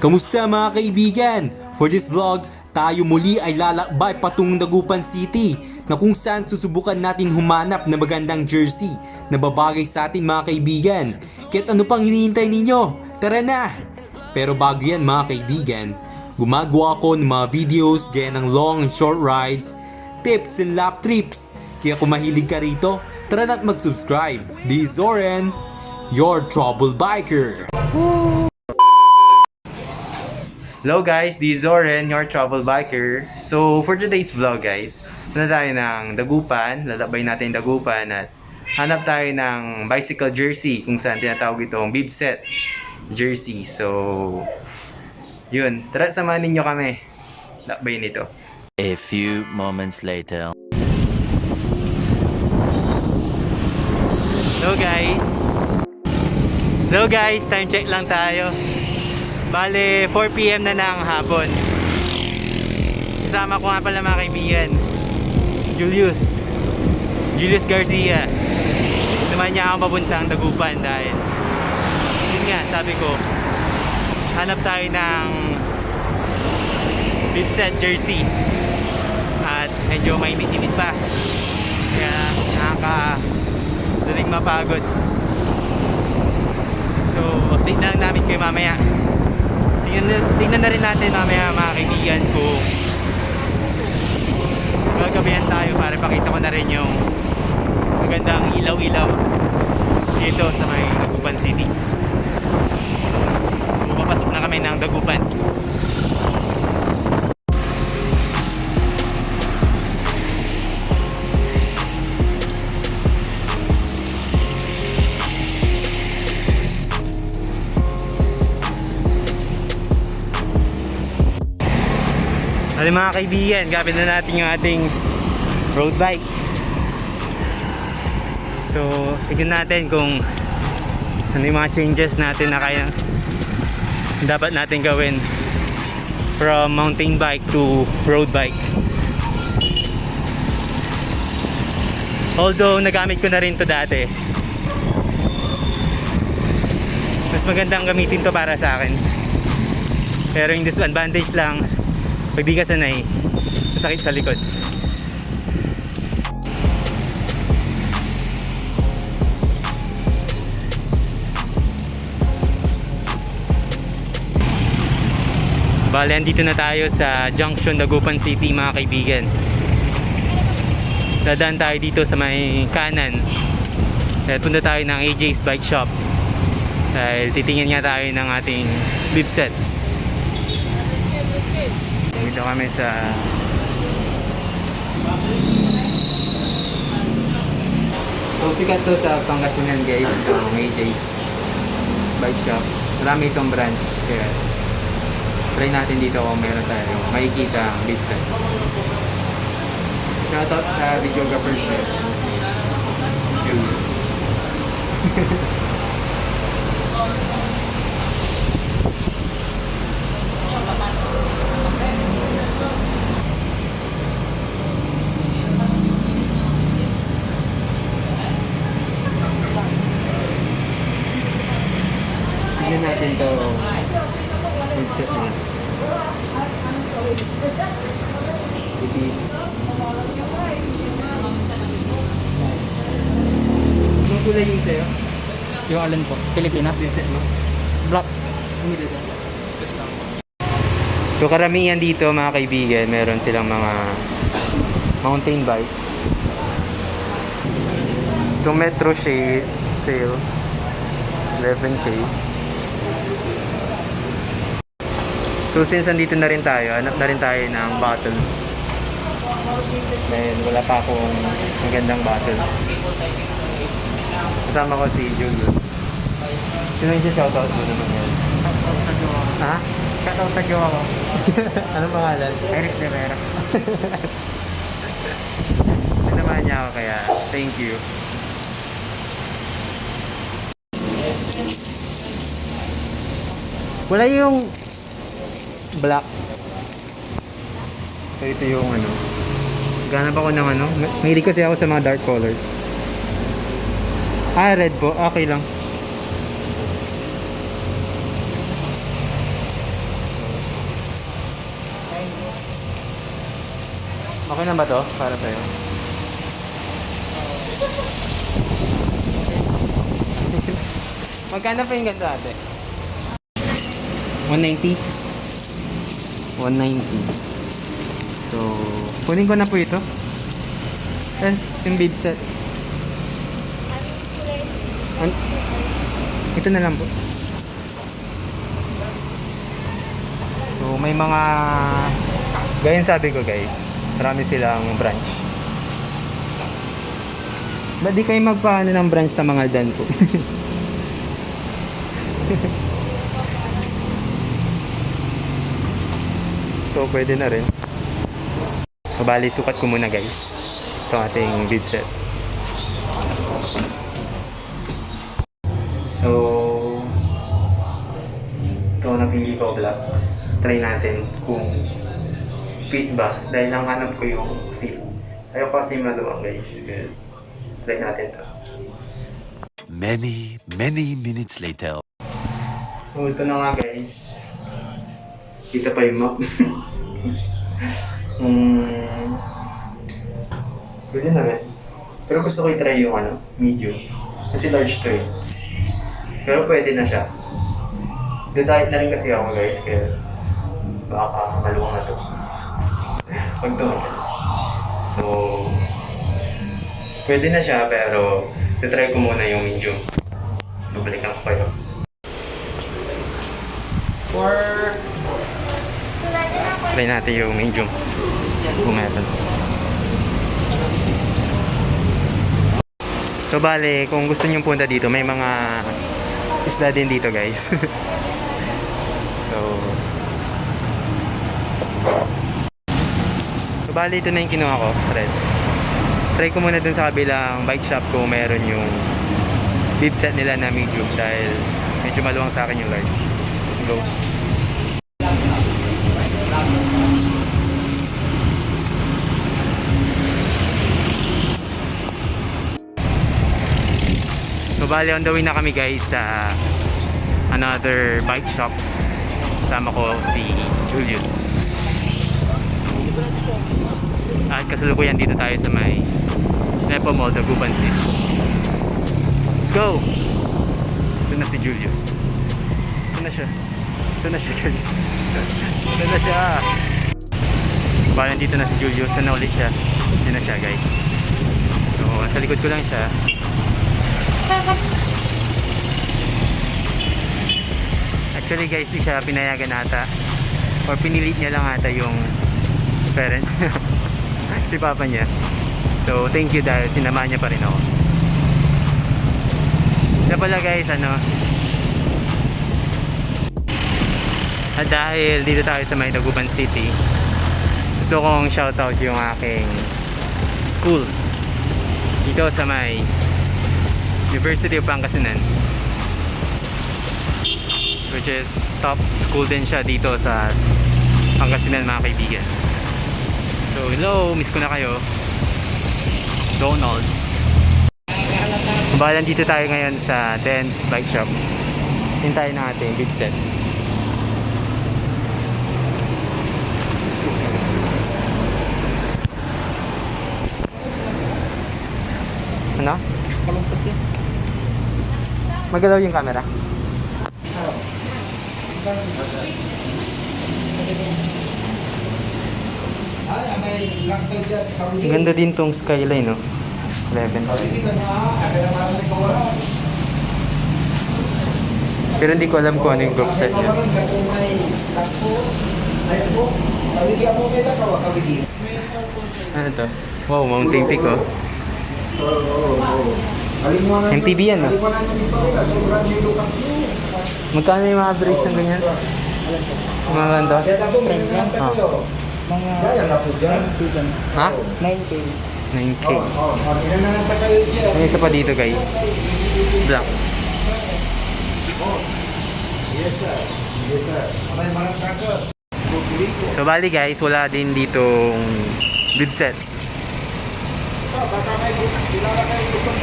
Kamusta mga kaibigan? For this vlog, tayo muli ay lalakbay patungong Dagupan City na kung saan susubukan natin humanap na magandang jersey na babagay sa atin mga kaibigan. Kaya't ano pang hinihintay ninyo? Tara na! Pero bago yan mga kaibigan, gumagawa ako ng mga videos gaya ng long and short rides, tips and lap trips. Kaya kung mahilig ka rito, tara na't mag-subscribe. This is Zoren, your trouble biker. Hello guys, this is Zoren, your travel biker. So for today's vlog guys, punta tayo ng Dagupan, lalakbay natin yung Dagupan at hanap tayo ng bicycle jersey kung saan tinatawag itong bib set jersey. So yun, tara samahan ninyo kami lakbay nito. A few moments later. Hello guys, time check lang tayo. Bale, 4 PM na ng hapon. Kasama ko nga pala mga kaibigan, Julius Garcia. Naman niya ako papuntang Dagupan dahil yun nga, sabi ko hanap tayo ng bib set jersey at medyo mainit-init pa kaya nakakadaling mapagod. So update na lang namin kayo mamaya. Tingnan na rin natin mamaya mga kaibigan kung gagabihan tayo para pakita ko na rin yung magandang ilaw-ilaw dito sa may Dagupan City. Papasok na kami ng Dagupan. Ano mga kaibigan, gamit na natin yung ating road bike. So, tignan natin kung ano yung mga changes natin na kaya dapat natin gawin from mountain bike to road bike. Although nagamit ko na rin to dati, mas magandang gamitin to para sa akin. Pero yung disadvantage lang, pag di ka sanay, masakit sa likod. Bale, andito na tayo sa Junction Dagupan City mga kaibigan. Dadaan tayo dito sa may kanan. Punta tayo ng AJ's Bike Shop dahil titingin nga tayo ng ating bib set. Dito kami sa sikat to sa Pangasinan guys, itong AJ's Bike Shop. Marami itong branch kaya try natin dito kung meron tayo makikita ang bib set. Shoutout sa videographer set tignan natin to headset na anong kulay yung sa'yo? Yung alin po? Pilipinas? Headset mo? Black. So karamihan dito mga kaibigan, meron silang mga mountain bike. Itong Metro Shade sale 11K. So since nandito na rin tayo, hanap na rin tayo ng bottle. Dahil wala pa akong magandang bottle. Kasama ko si Julius. Sino yung shoutout mo naman yan? Ha? Shoutout sa jowa ko. Anong pangalan? Eric Rivera. Sinamahan niya ako kaya thank you. Wala yung black. So ito yung ano. Ganap ako ng ano. Mahilig kasi ako sa mga dark colors. Ah, red po. Okay lang. Okay na ba to? Para sa'yo? Magkano pa yung ganito ate? 190? 190. So, kunin ko na po ito. Yung bead set. Ito na lang po. So, may mga gaya sabi ko guys, marami silang branch. Ba't di kayo magpaano ng branch na mga dan po? So, pwede na rin. Mabali, sukat ko muna guys. Ito ang ating bead set. So, ito napili ko black. Try natin kung fit ba. Dahil ang hanap ko yung fit. Ayaw kasi maluwang guys. Kaya try natin to. Many minutes later. So, ito na nga guys. Dito pa yung map. Pwede na rin. Pero gusto ko i-try yung medium. Kasi large to eh. Pero pwede na siya. Diet na rin kasi ako guys. Kaya baka maluwang na to. Pag tumagal. So, pwede na siya pero try ko muna yung medium. Babalikan ko kayo. Try natin yung medium. Kung meron. So bale, kung gusto nyo punta dito, may mga isda din dito guys. So bale, ito na yung kinuha ko, red. Try ko muna dun sa kabilang bike shop kung meron yung bead set nila na medium dahil medyo maluwang sa akin yung large. Let's go. So bali, on the way na kami guys sa another bike shop. Kasama ko si Julius. At kasalukuyan dito tayo sa may Nepo Mall, Dagupan City. Let's go! Ito na si Julius. Ito na siya. Ito na siya guys. Ito na siya. Bali, dito na si Julius. Ito na ulit siya. Ito na siya guys. So, nasa likod ko lang siya. Actually guys, di siya pinayagan ata or pinilit niya lang ata yung parents si papa niya. So thank you dahil sinamahan niya pa rin ako. Kaya pala guys, at dahil dito tayo sa may Dagupan City, gusto kong shoutout yung aking school dito sa may University of Pangasinan, which is top school din siya dito sa Pangasinan mga kaibigan. So hello, miss ko na kayo. Donald's. Balan dito tayo ngayon sa Dance Bike Shop. Hintayin na natin big set. Ano? Kalumpos yun. Magalaw yung camera. Ganda din tong skyline, no? 11. Pero hindi ko alam kung ano yung group set niya. Ano to? Wow, Mountain Peak, oh. MTB yan, no? Magkano yung mga average ng ganyan? Mga ganito? Mga Ha? 9K. 9K. May isa pa dito guys. Black. So bali guys, wala din ditong bib set.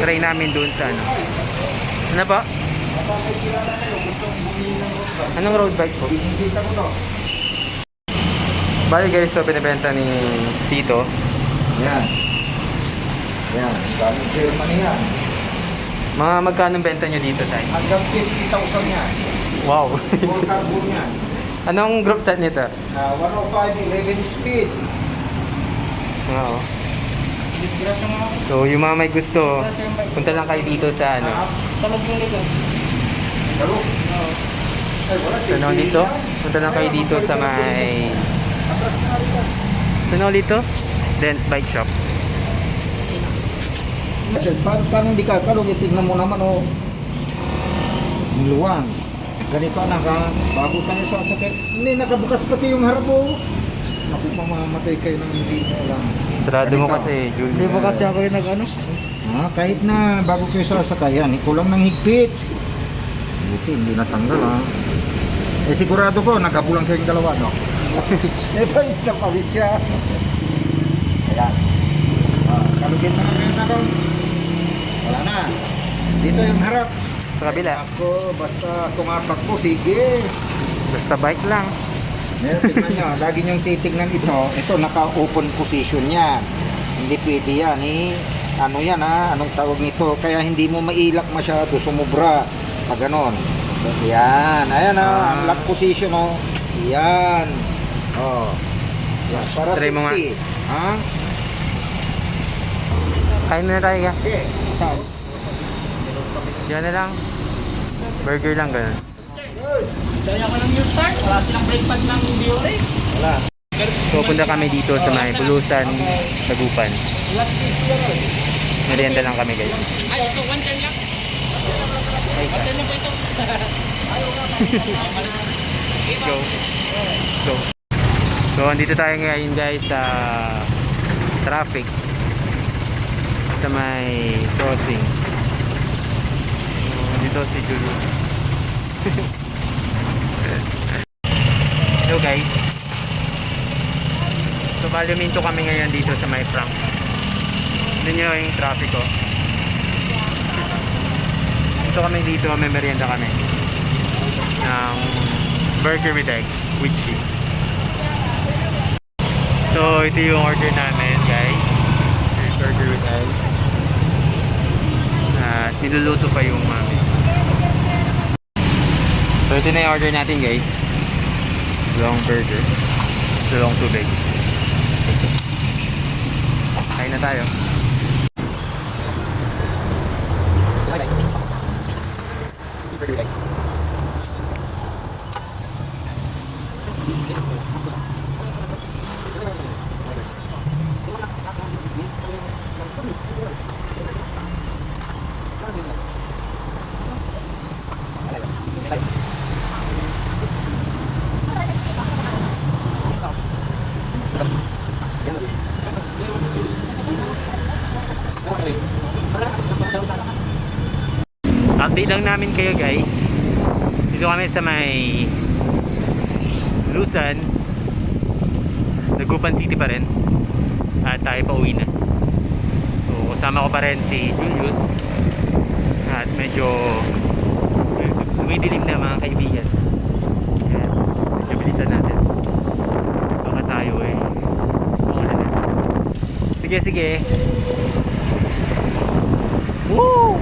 Try namin dun sa ano. Ano pa? Anong road bike po? Bali guys, so binibenta ni Tito Yan. Yan. Galing Germany yan. Mga magkano benta nyo dito, Tay? Hanggang 50,000 yan. Wow. Full carbon yan. Anong group set nito? 105, 11 speed. Oo. So, yung mga may gusto, punta lang kayo dito sa ano. Talog yung nito. Talog? Oo. So, ano dito? Punta lang kayo dito sa may... Ano dito? Dance Bike Shop. Paano hindi ka talog? Tingnan mo naman oh. Yung luwang. Ganito bago tayo sasakit. Hindi, nakabukas pati yung harap oh. Naku, mamamatay kayo ng hindi mo alam. Sarado mo kasi, Jules. Hindi ba kasi ako yung nag-ano? Kahit na bago kayo sasakayan, ikulang ng higpit. Buti, hindi natanggal sigurado ko, nagkabulang kayong dalawa, no? Paris na palit siya. Ayan. Kalugin na kayo na ko. Wala na. Dito yung harap. Sa kabila. Ako, basta tumatakbo, sige. Basta bike lang. Tingnan nyo, lagi nyong titignan ito. Ito, naka-open position yan. Hindi pwede yan, ano yan anong tawag nito? Kaya hindi mo mailak masyado, sumubra. Pag ganon. Yan, ayan ang lock position Yan. Yan, para Try mo safety. Kain na tayo, guys. Okay, isa. Diyan na lang. Burger lang, ganun. Daya ko ng new start, wala silang brake pad ng Biore. Wala. So, punta kami dito sa may Bulusan, Sagupan. Merienda lang kami, guys. Ay, ito, 110 lang. 110 lang po ito. Go. Go. So, andito tayo ngayon, guys, sa traffic. Sa may crossing. So, dito si Jules. Hello, guys. So, Baluminto kami ngayon dito sa may Frank. Tignan nyo yung traffic ko. Dito kami dito, may merienda kami ng burger with egg with cheese. So, ito yung order namin, guys. Burger with egg. At niluluto pa yung mami. So, ito na yung order natin, guys. Long burger. Long tubig. Kain na tayo. Update lang namin kayo, guys. Dito kami sa may Lusan, Dagupan City pa rin. At tayo pa uwi na. So kasama ko pa rin si Julius. At medyo dumidilim na, mga kaibigan. Ayan, medyo bilisan natin. Baka tayo pangalan na. Sige, sige. Woo!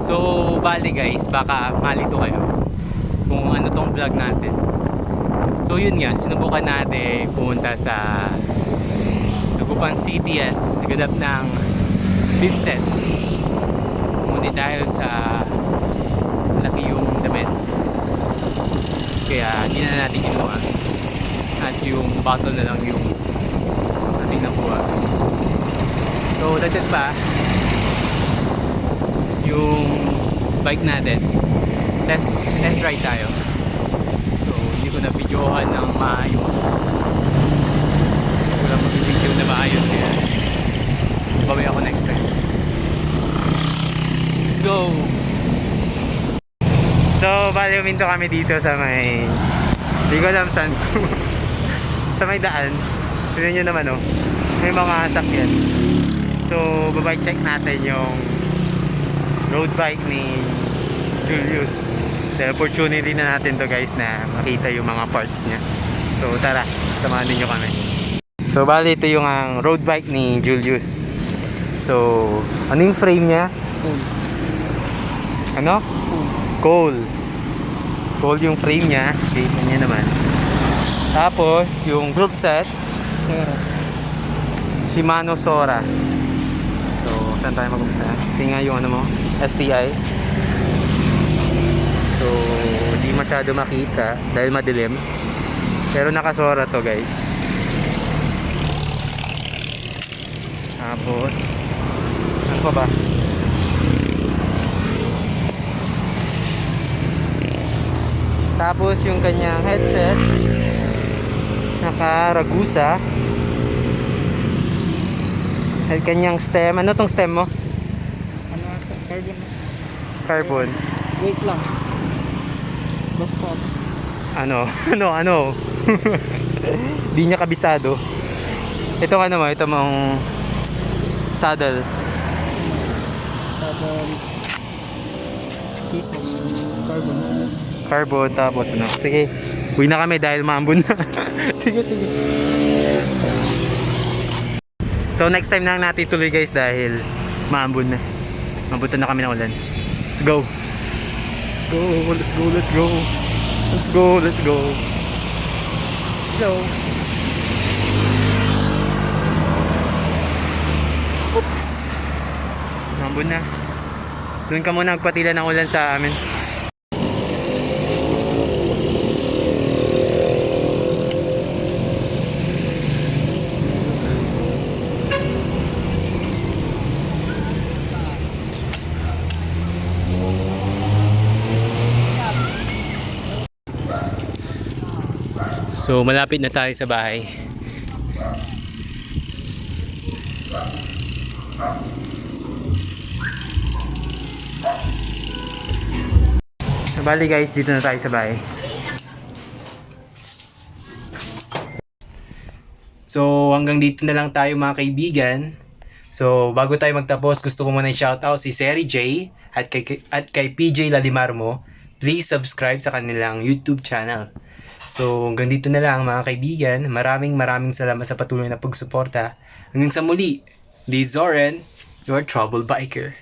So, bali guys, baka malito kayo kung ano tong vlog natin. So yun nga, sinubukan natin pumunta sa Dagupan City at naganap ng fifth set. Ngunit dahil sa laki yung damit, kaya hindi na natin ginawa. At yung bottle na lang yung ating nakuha. So dagdag pa yung bike natin, test ride tayo. So hindi ko na videohan ng maayos, wala mag-video na maayos, kaya bawi ako next time. Let's go! So bali uminto kami dito sa may, hindi ko alam saan sa may daan. Tignan nyo naman may mga sakyan. So babike check natin yung road bike ni Julius. The opportunity na natin to, guys, na makita yung mga parts niya. So tara, samahan niyo kami. So bali ito yung ang road bike ni Julius. So ano yung frame niya? Ano? Coal. Coal yung frame niya. Kita niya naman. Tapos yung group set Shimano Sora. So saan tayo mag-umpisa? Tingnan yung ano mo, STI. So hindi masyado makita dahil madilim. Pero nakasora to guys. Tapos ano pa ba? Tapos yung kanyang headset naka-Ragusa. At kanyang stem. Ano tong stem mo? Ano ito? Carbon. Carbon. Wait lang. Bas po. Ano? Di niya kabisado. Itong ano mo, ito mong saddle. Saddle. Diesel. Carbon. Carbon, tapos ano. Sige, uwi na kami dahil maambon na. Sige. So next time na lang natin tuloy guys dahil maambon na. Mabutan na kami ng ulan. Let's go. Let's go. Hello. Oops. Maambon na. Doon ka muna magpatila ng ulan sa amin. So malapit na tayo sa bahay. Bali guys, dito na tayo sa bahay. So hanggang dito na lang tayo mga kaibigan. So bago tayo magtapos, gusto ko muna i-shoutout si Seri J at kay PJ Lalimarmo. Please subscribe sa kanilang YouTube channel. So hanggang dito na lang mga kaibigan. Maraming salamat sa patuloy na pagsuporta. Hanggang sa muli, Liz Zoren, your trouble biker.